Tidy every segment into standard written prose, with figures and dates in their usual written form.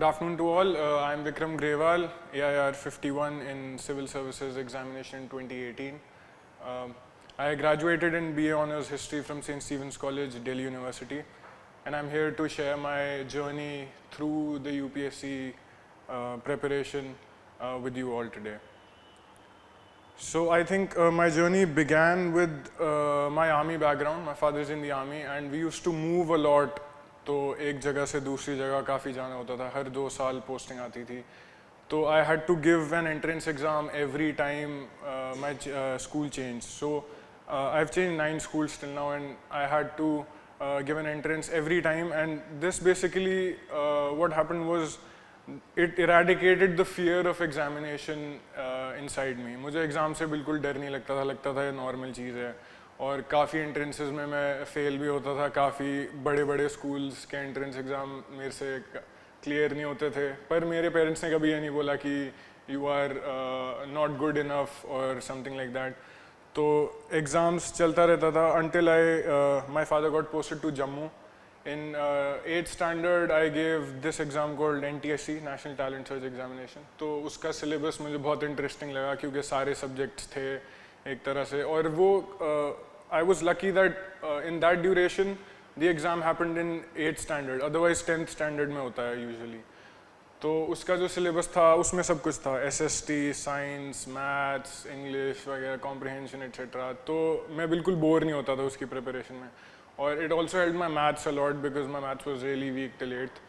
afternoon to all. I'm Vikram Grewal, AIR 51 in Civil Services Examination in 2018. I graduated in BA Honours History from St. Stephen's College, Delhi University, and I'm here to share my journey through the UPSC preparation with you all today. So I think my journey began with my army background. My father is in the army and we used to move a lot. तो एक जगह से दूसरी जगह काफ़ी जाना होता था, हर 2 साल पोस्टिंग आती थी. तो I had to give an entrance exam every time my school changed. So I've changed 9 schools till now and I had to give an entrance every time, and this basically what happened was it eradicated the fear of examination inside me. मुझे exam से बिल्कुल डर नहीं लगता था ये normal चीज़ है. और काफ़ी एंट्रेंसेस में मैं फ़ेल भी होता था, काफ़ी बड़े स्कूल्स के एंट्रेंस एग्ज़ाम मेरे से क्लियर नहीं होते थे, पर मेरे पेरेंट्स ने कभी ये नहीं बोला कि you are not good enough और समथिंग लाइक दैट. तो एग्ज़ाम्स चलता रहता था until my father got posted to Jammu. In 8th standard I gave this exam called NTSE, National Talent Search Examination. तो उसका सिलेबस मुझे बहुत इंटरेस्टिंग लगा क्योंकि सारे सब्जेक्ट्स थे एक तरह से, और वो I was lucky that in that duration the exam happened in 8th standard, otherwise 10th standard में होता है usually. तो उसका जो सिलेबस था उसमें सब कुछ था, SST, साइंस, मैथ्स, इंग्लिश वगैरह, कॉम्प्रिहेंशन एट्सेट्रा. तो मैं बिल्कुल बोर नहीं होता था उसकी प्रिपरेशन में. और it also help my maths a lot because my maths was really weak till 8th.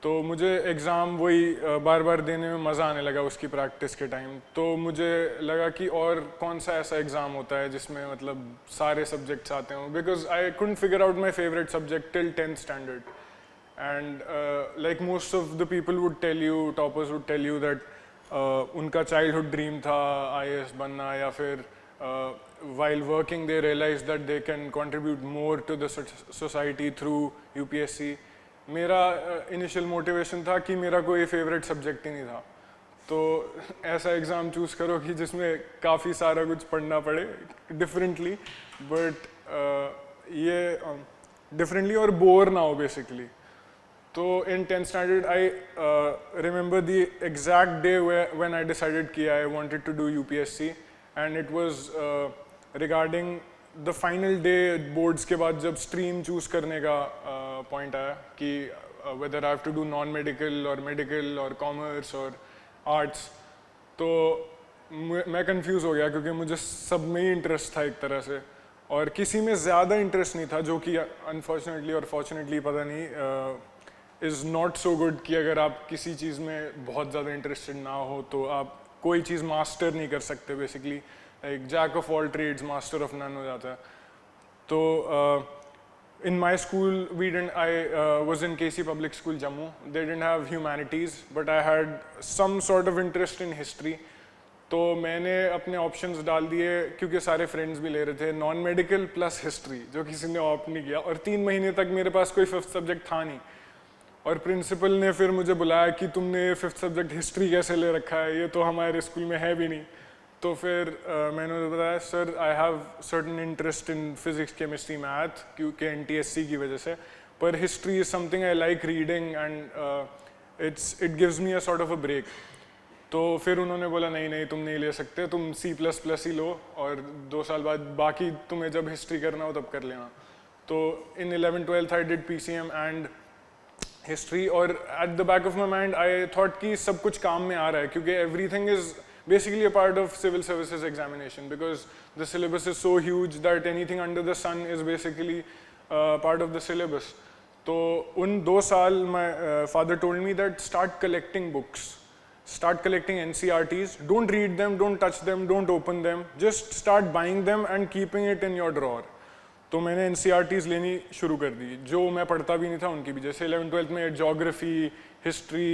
तो मुझे एग्ज़ाम वही बार बार देने में मज़ा आने लगा उसकी प्रैक्टिस के टाइम. तो मुझे लगा कि और कौन सा ऐसा एग्ज़ाम होता है जिसमें मतलब सारे सब्जेक्ट्स आते हों, because I couldn't figure out my favourite subject till 10th standard. And like most of the people would tell you, toppers would tell you that उनका चाइल्डहुड ड्रीम था IAS बनना, या फिर while working they realized that they can contribute more to the society through UPSC. मेरा initial motivation था कि मेरा कोई फेवरेट सब्जेक्ट ही नहीं था. तो ऐसा एग्ज़ाम चूज़ करो कि जिसमें काफ़ी सारा कुछ पढ़ना पड़े डिफरेंटली, बट ये डिफरेंटली और बोर ना हो बेसिकली. तो in 10th standard I remember the exact day when I decided कि I wanted to do UPSC, and it was regarding the final day boards के बाद जब स्ट्रीम चूज़ करने का पॉइंट आया कि whether I have to do non medical और medical और कॉमर्स और आर्ट्स. तो मैं कंफ्यूज हो गया क्योंकि मुझे सब में ही इंटरेस्ट था एक तरह से, और किसी में ज़्यादा इंटरेस्ट नहीं था, जो कि अनफॉर्चुनेटली और फॉर्चुनेटली पता नहीं इज़ नॉट सो गुड. कि अगर आप किसी चीज़ में बहुत ज़्यादा इंटरेस्टेड ना हो तो आप कोई चीज़ मास्टर नहीं कर सकते. Basically like jack of all trades master of none हो जाता है. तो in my school I was in KC Public School Jammu. They didn't have humanities, but I had some sort of interest in history. तो मैंने अपने options डाल दिए क्योंकि सारे फ्रेंड्स भी ले रहे थे, नॉन मेडिकल प्लस हिस्ट्री, जो किसी ने ऑप्ट नहीं किया. और 3 महीने तक मेरे पास कोई 5th सब्जेक्ट था नहीं, और प्रिंसिपल ने फिर मुझे बुलाया कि तुमने 5th सब्जेक्ट हिस्ट्री कैसे ले रखा है, ये तो हमारे स्कूल में है भी नहीं. तो फिर मैंने बताया sir I have certain interest in physics, chemistry, math, क्योंकि NTSC की वजह से, पर history is something I like reading and it gives me a sort of a break. तो फिर उन्होंने बोला नहीं तुम नहीं ले सकते, तुम C++ ही लो और 2 साल बाद बाकी तुम्हें जब हिस्ट्री करना हो तब कर लेना. तो in 11th 12th I did PCM and history, और at the back of my mind I thought कि सब कुछ काम में आ रहा है क्योंकि everything is basically a part of civil services examination, because the syllabus is so huge that anything under the sun is basically part of the syllabus. So un 2 saal my father told me that start collecting books, start collecting NCERTs, don't read them, don't touch them, don't open them, just start buying them and keeping it in your drawer. तो मैंने NCERTs लेनी शुरू कर दी जो मैं पढ़ता भी नहीं था उनकी भी, जैसे 11th 12th में ज्योग्राफी, हिस्ट्री,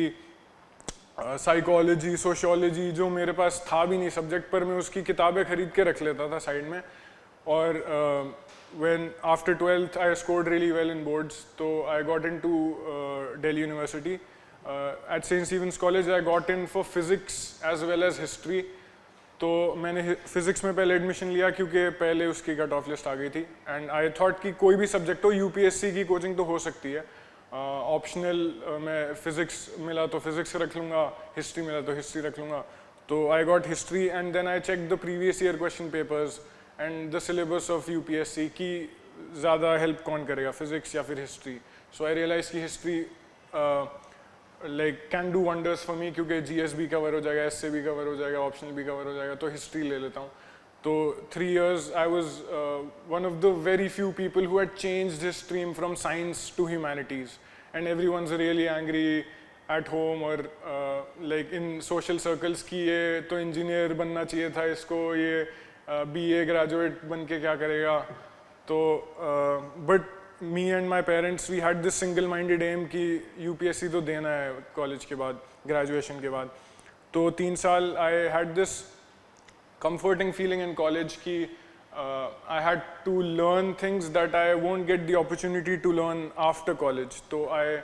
साइकोलॉजी, सोशियोलॉजी, जो मेरे पास था भी नहीं सब्जेक्ट, पर मैं उसकी किताबें खरीद के रख लेता था साइड में. और when after 12th I scored really well in boards, तो I got into Delhi university at saint Stephen's college. I got in for physics as well as history. तो मैंने फिजिक्स में पहले एडमिशन लिया क्योंकि पहले उसकी कट ऑफ लिस्ट आ गई थी, एंड आई थॉट कि कोई भी सब्जेक्ट हो UPSC की कोचिंग तो हो सकती है. ऑप्शनल मैं फिज़िक्स मिला तो फिज़िक्स रख लूँगा, हिस्ट्री मिला तो हिस्ट्री रख लूँगा. तो I got history and then I check the previous year question papers and the syllabus of UPSC की ज़्यादा हेल्प कौन करेगा, फिज़िक्स या फिर हिस्ट्री. सो आई रियलाइज की history like can do wonders for me, क्योंकि जीएस भी cover हो जाएगा, एसए भी कवर हो जाएगा, ऑप्शनल भी कवर हो जाएगा, तो हिस्ट्री ले लेता हूँ. तो 3 years I was one of the very few people who had changed his stream from science to humanities, and everyone's really angry at home or like in social circles कि ये तो इंजीनियर बनना चाहिए था इसको, ये BA ग्रेजुएट बन के क्या करेगा. तो but me and my parents we had this single minded aim कि UPSC तो देना है कॉलेज के बाद, ग्रेजुएशन के बाद. तो 3 साल I had this comforting feeling in college ki I had to learn things that I won't get the opportunity to learn after college. So I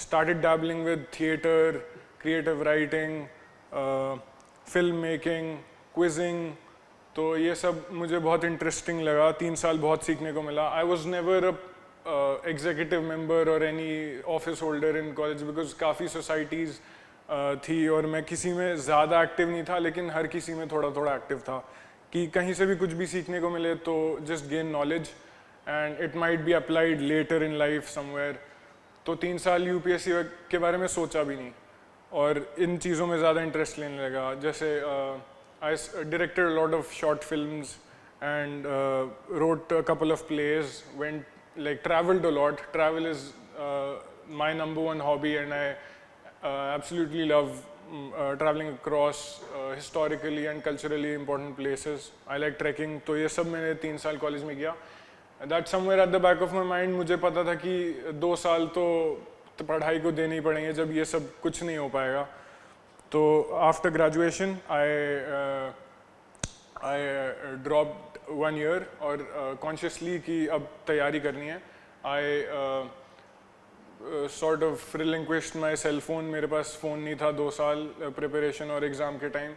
started dabbling with theater, creative writing, filmmaking, quizzing. तो ये सब मुझे बहुत interesting लगा. 3 साल बहुत सीखने को मिला. I was never a executive member or any office holder in college because काफ़ी societies थी और मैं किसी में ज़्यादा एक्टिव नहीं था, लेकिन हर किसी में थोड़ा थोड़ा एक्टिव था कि कहीं से भी कुछ भी सीखने को मिले तो just gain knowledge and it might be applied later in life somewhere. तो 3 साल यूपीएससी के बारे में सोचा भी नहीं और इन चीज़ों में ज़्यादा इंटरेस्ट लेने लगा. जैसे I directed lot of short films and wrote a couple of plays, went like travelled a lot. Travel is my number 1 hobby and I absolutely love traveling across historically and culturally important places. I like trekking. तो ये सब मैंने 3 साल college में किया. That somewhere at the back of my mind मुझे पता था कि 2 साल तो पढ़ाई को देने ही पड़ेंगे जब ये सब कुछ नहीं हो पाएगा. तो after graduation I dropped 1 year और consciously कि अब तैयारी करनी है. I sort of relinquished my cell phone. मेरे पास फ़ोन नहीं था 2 साल प्रिपरेशन और एग्ज़ाम के टाइम,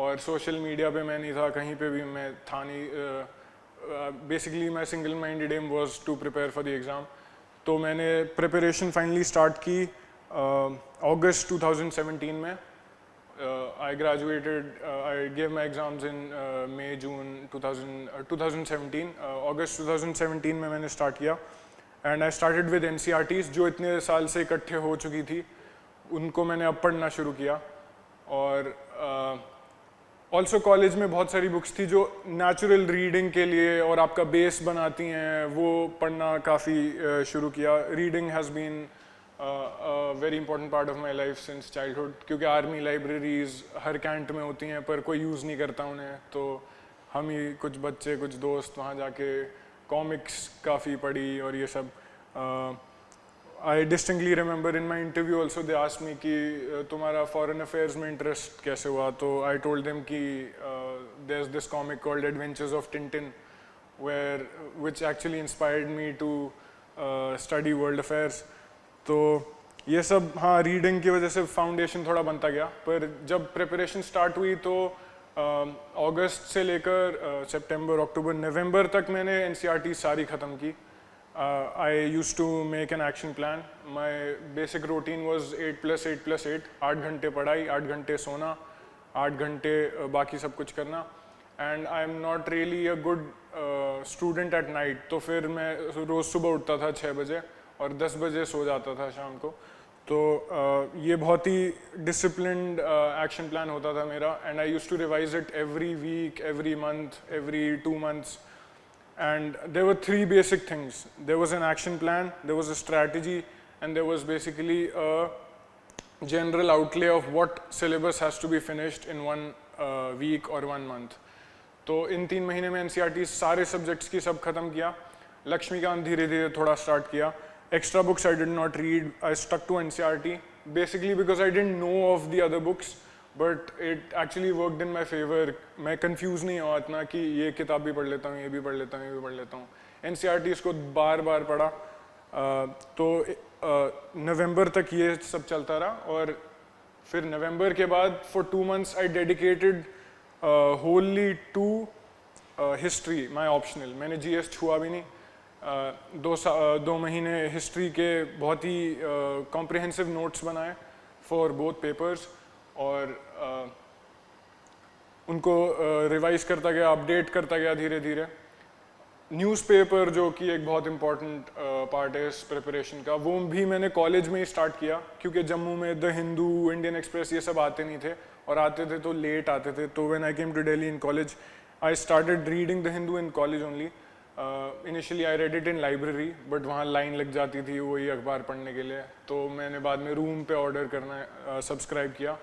और सोशल मीडिया पे मैं नहीं था, कहीं पे भी मैं था नहीं. Basically my single minded aim was to prepare for the exam. तो मैंने प्रिपरेशन फाइनली स्टार्ट की अगस्त 2017 में. I graduated, I gave my exams in May, June 2017. अगस्त 2017 में मैंने स्टार्ट किया. And I started with NCERTs जो इतने साल से इकट्ठे हो चुकी थी, उनको मैंने अब पढ़ना शुरू किया. और ऑल्सो कॉलेज में बहुत सारी बुक्स थी जो नेचुरल रीडिंग के लिए और आपका बेस बनाती हैं, वो पढ़ना काफ़ी शुरू किया. Reading has been very important part of my life since childhood, क्योंकि आर्मी लाइब्रेरीज हर कैंट में होती हैं पर कोई यूज़ नहीं करता उन्हें. तो हम ही कुछ बच्चे, कुछ दोस्त वहाँ जाके कॉमिक्स काफ़ी पढ़ी और ये सब. I distinctly remember in my interview also they asked me कि तुम्हारा फॉरेन अफेयर्स में इंटरेस्ट कैसे हुआ. तो आई टोल्ड देम कि there is this comic called adventures of Tintin where which actually inspired me to study world affairs. तो ये सब हाँ रीडिंग की वजह से फाउंडेशन थोड़ा बनता गया. पर जब प्रिपरेशन स्टार्ट हुई तो अगस्त से लेकर सितंबर, अक्टूबर, नवंबर तक मैंने NCERT सारी ख़त्म की. I use to make an action plan. My basic routine was 8+8+8. 8 घंटे पढ़ाई, 8 घंटे सोना, 8 घंटे बाकी सब कुछ करना. And I am not really a good student at night. तो फिर मैं रोज़ सुबह उठता था 6 बजे और 10 बजे सो जाता था शाम को. तो ये बहुत ही डिसिप्लिन्ड एक्शन प्लान होता था मेरा. And I use to revise it every week, every month, every 2 months. And there were 3 basic things. There was an action plan, there was a strategy, and there was basically a general outlay of what syllabus has to be finished in 1 week or 1 month. तो इन 3 महीने में NCERT सारे subjects की सब खत्म किया. लक्ष्मीकांत धीरे धीरे थोड़ा स्टार्ट किया. Extra books I did not read. I stuck to NCERT basically because I didn't know of the other books, but it actually worked in my favor. मैं confused नहीं हुआ इतना कि ये किताब भी पढ़ लेता हूँ, ये भी पढ़ लेता हूँ, ये भी पढ़ लेता हूँ. NCERT इसको बार बार पढ़ा. तो नवंबर तक ये सब चलता रहा. और फिर नवंबर के बाद for 2 months I dedicated wholly to history, my optional. मैंने GS छुआ भी नहीं. दो महीने हिस्ट्री के बहुत ही कॉम्प्रिहेंसिव नोट्स बनाए फॉर बोथ पेपर्स, और उनको रिवाइज करता गया, अपडेट करता गया धीरे धीरे। न्यूज़पेपर जो कि एक बहुत इम्पॉर्टेंट पार्ट है इस प्रिपरेशन का, वो भी मैंने कॉलेज में ही स्टार्ट किया, क्योंकि जम्मू में द हिंदू, इंडियन एक्सप्रेस ये सब आते नहीं थे, और आते थे तो लेट आते थे। तो when I came to Delhi in college, I started reading the Hindu in college only. Initially I read it in library, but वहाँ लाइन लग जाती थी वही अखबार पढ़ने के लिए, तो मैंने बाद में रूम पे ऑर्डर करना सब्सक्राइब किया।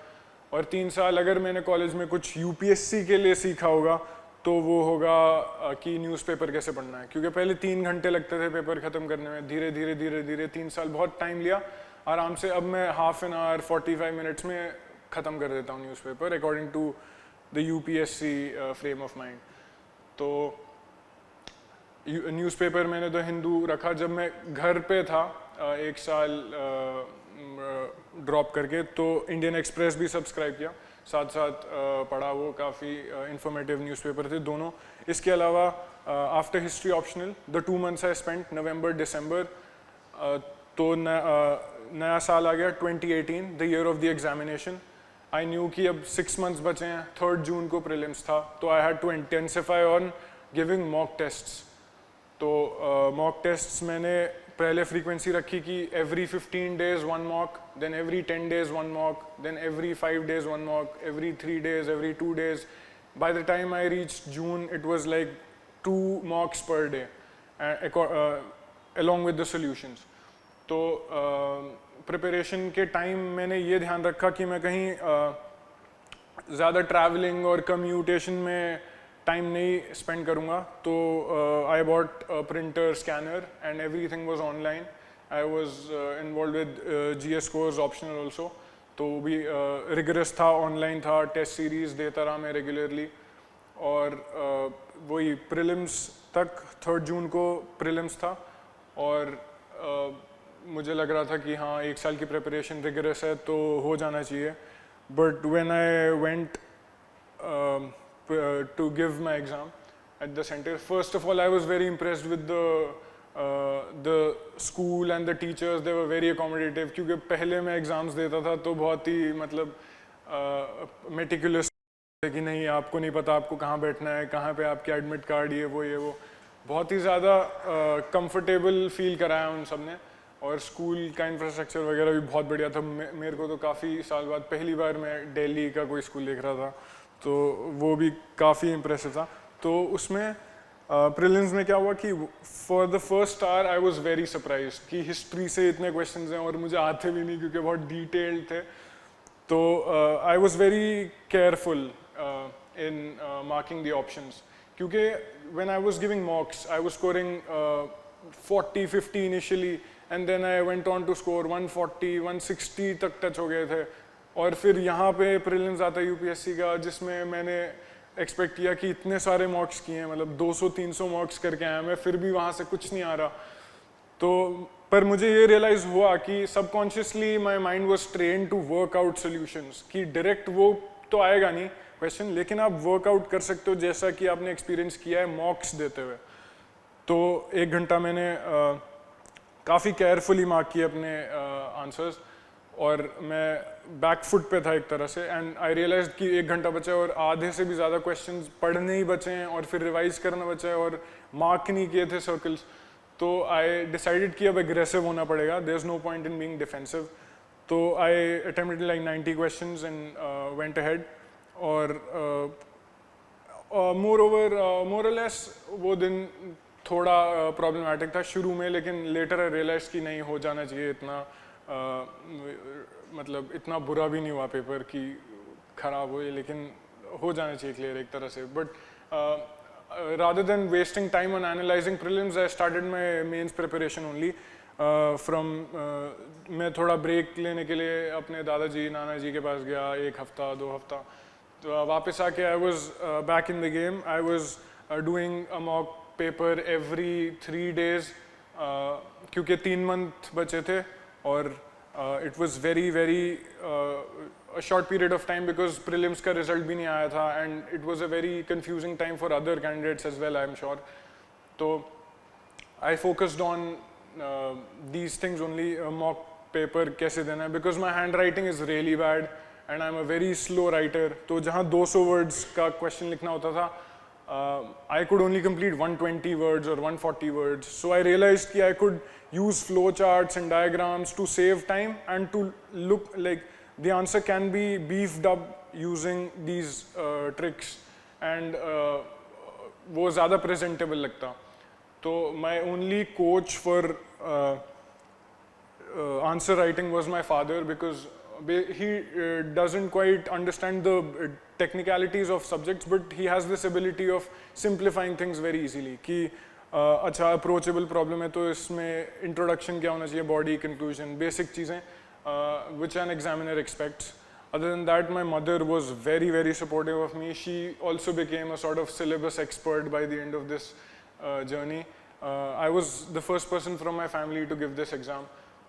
और 3 साल अगर मैंने कॉलेज में कुछ यूपीएससी के लिए सीखा होगा तो वो होगा कि न्यूज़पेपर कैसे पढ़ना है, क्योंकि पहले 3 घंटे लगते थे पेपर ख़त्म करने में। धीरे धीरे धीरे धीरे 3 साल बहुत टाइम लिया आराम से। अब मैं हाफ एन आवर 45 मिनट्स में ख़त्म कर देता हूँ newspaper, according to the UPSC frame of mind. तो न्यूज़पेपर मैंने द हिंदू रखा जब मैं घर पे था, 1 साल ड्रॉप करके, तो इंडियन एक्सप्रेस भी सब्सक्राइब किया, साथ साथ पढ़ा। वो काफ़ी इंफॉर्मेटिव न्यूज़पेपर थे दोनों। इसके अलावा after history optional the 2 months I spent, नवंबर दिसंबर, तो नया साल आ गया 2018, the year of the examination. I knew कि अब 6 मंथ्स बचे हैं, 3 जून को प्रीलिम्स था, तो I had to intensify on giving mock tests. तो मॉक टेस्ट्स मैंने पहले फ्रीक्वेंसी रखी कि every 15 days 1 mock, then every 10 days 1 mock, then every 5 days 1 mock, every 3 days, every 2 days. By the time I reached June, it was like 2 mocks per day, along with the solutions. तो preparation के time मैंने ये ध्यान रखा कि मैं कहीं ज़्यादा ट्रैवलिंग और कम्यूटेशन में टाइम नहीं स्पेंड करूँगा। तो I bought printer, scanner, and everything was online. I was involve with GS course optional also, तो भी रिगरस था, ऑनलाइन था, टेस्ट सीरीज देता रहा मैं रेगुलरली। और वही प्रीलिम्स तक 3 जून को प्रीलिम्स था, और मुझे लग रहा था कि हाँ 1 साल की प्रिपरेशन रिगरस है तो हो जाना चाहिए। But when I went to give my exam at the center, first of all I was very impressed with the school and the teachers. They were very accommodative, क्योंकि पहले मैं एग्ज़ाम्स देता था तो बहुत ही मतलब मेटिकुलस कि नहीं आपको नहीं पता आपको कहाँ बैठना है, कहाँ पे आपके एडमिट कार्ड, ये वो बहुत ही ज़्यादा कंफर्टेबल फील कराया उन सब ने। और स्कूल का इंफ्रास्ट्रक्चर वगैरह भी बहुत बढ़िया था। मेरे को तो काफ़ी साल बाद पहली बार मैं दिल्ली का कोई स्कूल देख रहा था, तो वो भी काफ़ी इम्प्रेसिव था। तो उसमें प्रीलिम्स में क्या हुआ कि for the first hour I was very surprised कि हिस्ट्री से इतने क्वेश्चंस हैं और मुझे आते भी नहीं क्योंकि बहुत डिटेल्ड थे। तो I was very careful in marking the options, क्योंकि when I was giving mocks I was scoring 40-50 initially, and then I went on to score 140-160 तक टच हो गए थे। और फिर यहाँ पे प्रीलिम्स आता है यूपीएससी का, जिसमें मैंने एक्सपेक्ट किया कि इतने सारे मॉक्स किए हैं, मतलब 200-300 मॉक्स करके आया मैं, फिर भी वहाँ से कुछ नहीं आ रहा। तो पर मुझे ये रियलाइज़ हुआ कि subconsciously my mind was trained to work out solutions, कि डायरेक्ट वो तो आएगा नहीं क्वेश्चन, लेकिन आप वर्कआउट कर सकते हो जैसा कि आपने एक्सपीरियंस किया है मॉक्स देते हुए। तो 1 घंटा मैंने काफ़ी केयरफुली मार्क किए अपने आंसर्स, और मैं बैक फुट पे था एक तरह से। एंड आई रियलाइज कि 1 घंटा बचा है और आधे से भी ज़्यादा क्वेश्चंस पढ़ने ही बचे हैं और फिर रिवाइज करना बचा है और मार्क नहीं किए थे सर्कल्स। तो आई डिसाइडेड कि अब एग्रेसिव होना पड़ेगा, there is no point in being defensive. तो I attempted like 90 questions and went ahead. और मोर और लेस वो दिन थोड़ा प्रॉब्लमैटिक था शुरू में, लेकिन लेटर आई रियलाइज कि नहीं हो जाना चाहिए इतना, मतलब इतना बुरा भी नहीं हुआ पेपर कि ख़राब हुए, लेकिन हो जाना चाहिए क्लियर एक तरह से। But rather than wasting time on analyzing prelims, I started my mains preparation only. मैं थोड़ा ब्रेक लेने के लिए अपने दादाजी नाना जी के पास गया, 1 हफ्ता 2 हफ्ता। तो वापस आके I was back in the game. I was doing a mock paper every 3 days, क्योंकि 3 मंथ बचे थे, और it was very a short period of time because prelims का result भी नहीं आया था, and it was a very confusing time for other candidates as well, I am sure. तो I focused on these things only, mock paper कैसे देना है, because my handwriting is really bad and I'm a very slow writer. तो जहाँ 200 words का question लिखना होता था, I could only complete 120 words or 140 words. So I realized कि I could use flow charts and diagrams to save time and to look like the answer can be beefed up using these tricks and वो ज़्यादा presentable लगता. तो my only coach for answer writing was my father, because he doesn't quite understand the technicalities of subjects, but he has this ability of simplifying things very easily. कि अच्छा approachable problem है तो इसमें introduction क्या होना चाहिए, body, conclusion, basic चीज़ें which an examiner expects. Other than that, my mother was very, very supportive of me. She also became a sort of syllabus expert by the end of this journey. I was the first person from my family to give this exam.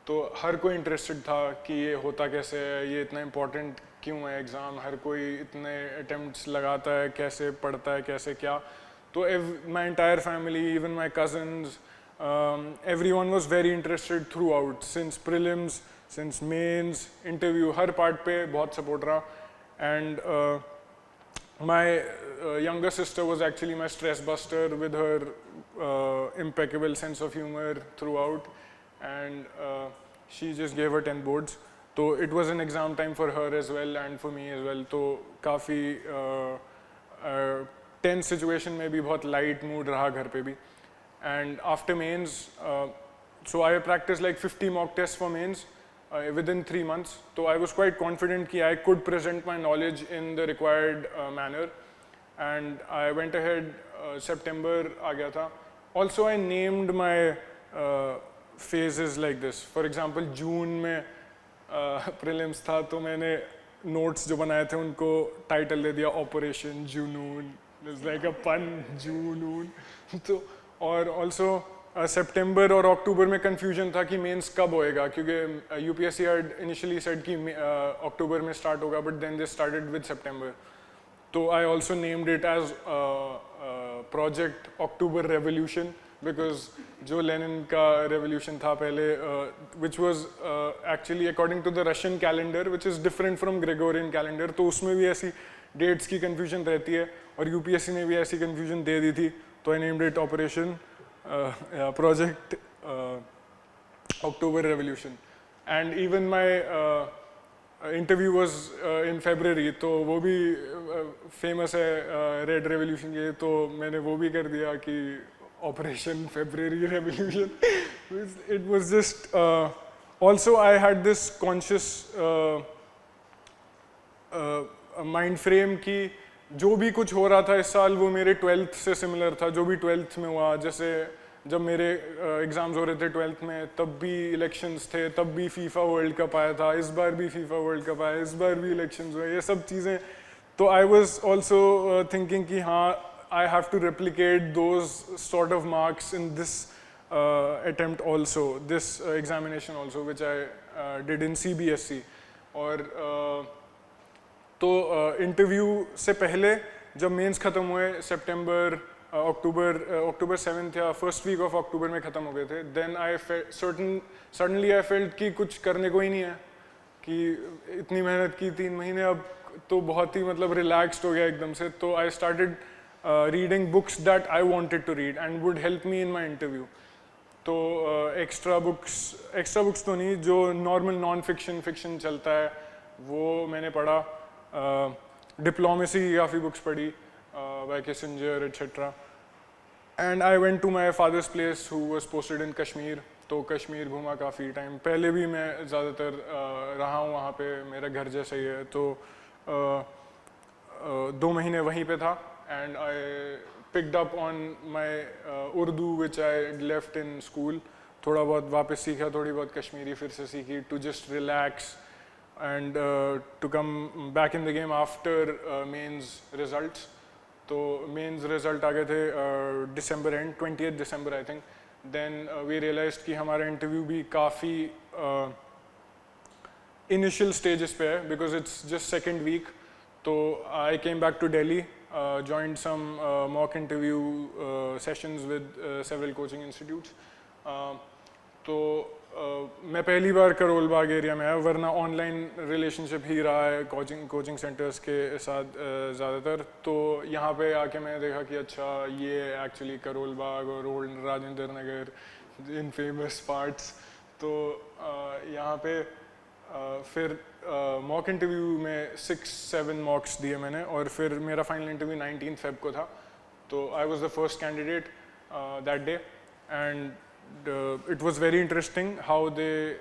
तो हर कोई interested था कि ये होता कैसे है, ये इतना इम्पोर्टेंट क्यों है एग्ज़ाम, हर कोई इतने अटेम्प्ट्स लगाता है, कैसे पढ़ता है, कैसे क्या. तो my entire family, even my cousins, everyone was very interested throughout, since prelims, since mains, interview, her part पे बहुत सपोर्ट रहा. And my younger sister was actually my stress buster with her impeccable sense of humor throughout, and she just gave her 10 boards. So it was an exam time for her as well and for me as well. तो काफ़ी tense situation में भी बहुत light mood रहा घर पे भी. And after mains, so I practiced like 50 mock tests for mains within 3 months. So I was quite confident that I could present my knowledge in the required manner. And I went ahead, September आ गया था. Also I named my phases like this. For example, June में prelims था तो मैंने notes जो बनाए थे उनको title दे दिया Operation Junoon. It's like a pun, Junoon. तो और also सितंबर और अक्टूबर में कंफ्यूजन था कि मेंस कब होएगा, क्योंकि यूपीएससी had initially said कि अक्टूबर में स्टार्ट होगा, but then they started with सितंबर. तो I also named it as project October revolution, because जो लेनिन का रेवोल्यूशन था पहले, which was actually according to the Russian calendar which is different from Gregorian calendar. तो उसमें भी ऐसी डेट्स की कंफ्यूजन रहती है और यूपीएससी ने भी ऐसी कंफ्यूजन दे दी थी. तो I named it operation project October Revolution. And even my interview was in February, तो वो भी famous है Red Revolution के, तो मैंने वो भी कर दिया कि Operation February Revolution. It was just also I had this conscious mind frame कि जो भी कुछ हो रहा था इस साल वो मेरे 12th से सिमिलर था. जो भी 12th में हुआ, जैसे जब मेरे एग्ज़ाम्स हो रहे थे 12th में, तब भी इलेक्शंस थे, तब भी फीफा वर्ल्ड कप आया था, इस बार भी फीफा वर्ल्ड कप आया, इस बार भी इलेक्शंस हुए, ये सब चीज़ें. तो आई वाज आल्सो थिंकिंग कि हाँ, I have to replicate those sort of marks in this attempt also, this examination also, which I did in CBSE. और तो इंटरव्यू से पहले जब मेंस ख़त्म हुए सितंबर, अक्टूबर 7th या फर्स्ट वीक ऑफ अक्टूबर में ख़त्म हो गए थे, then I suddenly I felt कि कुछ करने को ही नहीं है, कि इतनी मेहनत की 3 महीने, अब तो बहुत ही मतलब रिलैक्स्ड हो गया एकदम से. तो I started reading books that I wanted to read and would help me in my interview. तो एक्स्ट्रा बुक्स तो नहीं, जो नॉर्मल नॉन फिक्शन चलता है वो मैंने पढ़ा. डिप्लोमेसी की काफ़ी बुक्स पढ़ी by Kissinger etc. And I went to my father's place who was posted in Kashmir. तो कश्मीर घूमा काफ़ी टाइम. पहले भी मैं ज़्यादातर रहा हूँ वहाँ पे, मेरा घर जैसा ही है. तो 2 महीने वहीं पे था. And I picked up on my Urdu which I left in school. थोड़ा बहुत वापस सीखा, थोड़ी बहुत कश्मीरी फिर से सीखी, to just relax and to come back in the game after mains results. तो मेंस रिजल्ट आ गए थे दिसंबर and 20th December I think. Then we realised कि हमारा इंटरव्यू भी काफ़ी इनिशियल स्टेजेस पे है, because it's just second week. तो I came back to Delhi joined some mock interview sessions with several coaching institutes. तो मैं पहली बार करोल बाग एरिया में आया, वरना ऑनलाइन रिलेशनशिप ही रहा है कोचिंग सेंटर्स के साथ ज़्यादातर. तो यहाँ पे आके मैंने देखा कि अच्छा ये एक्चुअली करोल बाग और ओल्ड राजेंद्र नगर इन फेमस पार्ट्स. तो यहाँ पे फिर मॉक इंटरव्यू में 6-7 मॉक्स दिए मैंने, और फिर मेरा फाइनल इंटरव्यू 19 Feb को था. तो I was the first candidate that day, and it was very interesting how they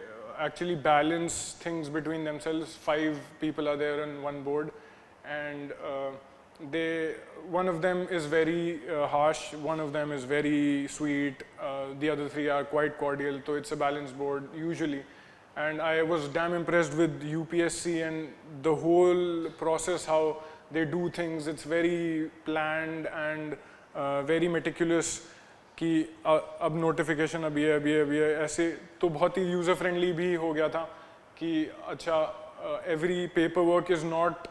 actually balance things between themselves. 5 people are there on one board, and one of them is very harsh, one of them is very sweet, the other 3 are quite cordial. So it's a balanced board usually, and I was damn impressed with UPSC and the whole process, how they do things. It's very planned and very meticulous. कि अब notification अभी है ऐसे. तो बहुत ही user friendly भी हो गया था कि अच्छा every paper work is not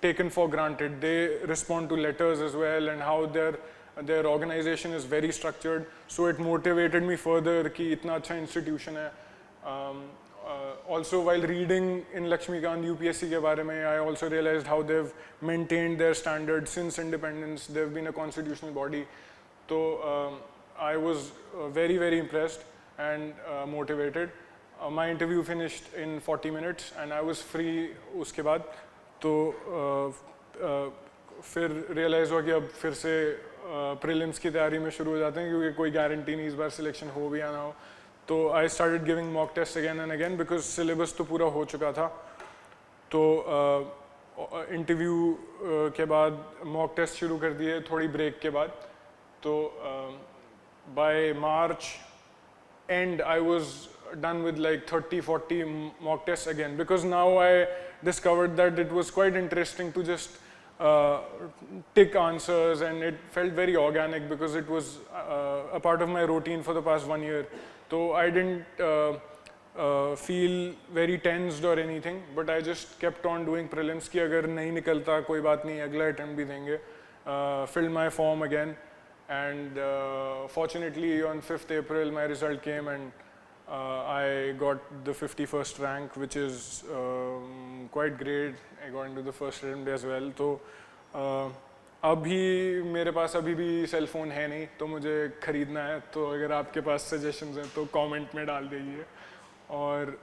taken for granted. They respond to letters as well, and how their organisation is very structured. So it motivated me further कि इतना अच्छा इंस्टीट्यूशन है. Also while reading in Laxmikanth UPSC के बारे में, I also realised how they have maintained their standard since independence. They have been a constitutional body. So I was very impressed and motivated. My interview finished in 40 minutes and I was free उसके बाद. तो फिर realize हुआ कि अब फिर से prelims की तैयारी में शुरू हो जाते हैं, क्योंकि कोई guarantee नहीं इस बार selection हो भी या ना हो. तो I started giving mock tests again and again because syllabus तो पूरा हो चुका था. तो इंटरव्यू के बाद mock test शुरू कर दिए थोड़ी ब्रेक के बाद. So by March end I was done with like 30-40 mock tests again, because now I discovered that it was quite interesting to just tick answers, and it felt very organic because it was a part of my routine for the past 1 year. So I didn't feel very tensed or anything, but I just kept on doing prelims कि अगर नहीं निकलता कोई बात नहीं, अगला attempt भी देंगे. Filled my form again. And fortunately on 5th April my result came, and I got the 51st rank, which is quite great. I got into the first attempt as well. तो अभी मेरे पास अभी भी cell phone है नहीं, तो मुझे ख़रीदना है. तो अगर आपके पास सजेशंस हैं तो कमेंट में डाल दीजिए. और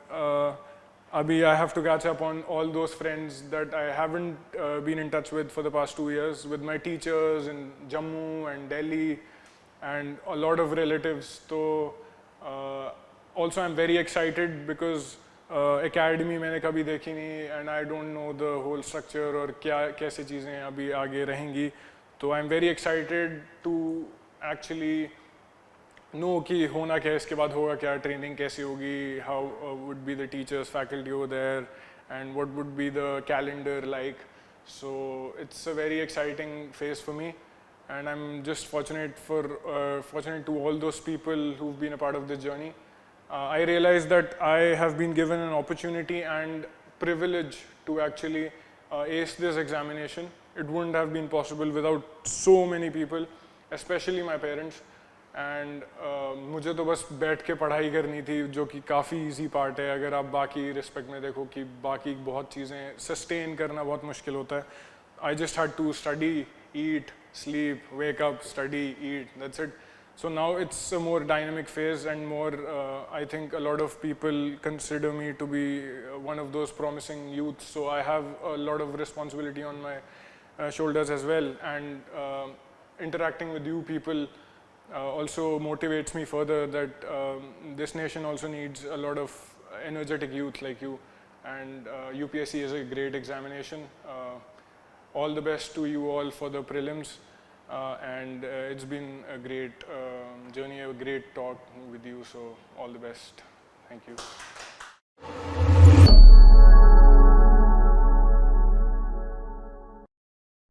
Abhi, I have to catch up on all those friends that I haven't been in touch with for the past 2 years, with my teachers in Jammu and Delhi and a lot of relatives. So also I'm very excited because academy मैंने कभी देखी नहीं, and I don't know the whole structure और क्या कैसे चीज़ें अभी आगे रहेंगी. तो I'm very excited to actually know कि होना क्या, इसके बाद होगा क्या, ट्रेनिंग कैसी होगी, how would be the teachers, faculty over there, and what would be the calendar like. So it's a very exciting phase for me, and I am just fortunate to all those people who've been a part of this journey. I realized that I have been given an opportunity and privilege to actually ace this examination. It wouldn't have been possible without so many people, especially my parents. And मुझे तो बस बैठ के पढ़ाई करनी थी, जो कि काफ़ी इजी पार्ट है. अगर आप बाकी रिस्पेक्ट में देखो कि बाकी बहुत चीज़ें सस्टेन करना बहुत मुश्किल होता है. I just had to study, eat, sleep, wake up, study, eat, that's it. So now it's a more dynamic phase, and more I think a lot of people consider me to be one of those promising youths. So I have a lot of responsibility on my shoulders as well, and interacting with you people also motivates me further that this nation also needs a lot of energetic youth like you, and UPSC is a great examination. All the best to you all for the prelims, and it's been a great journey, a great talk with you, so all the best. Thank you.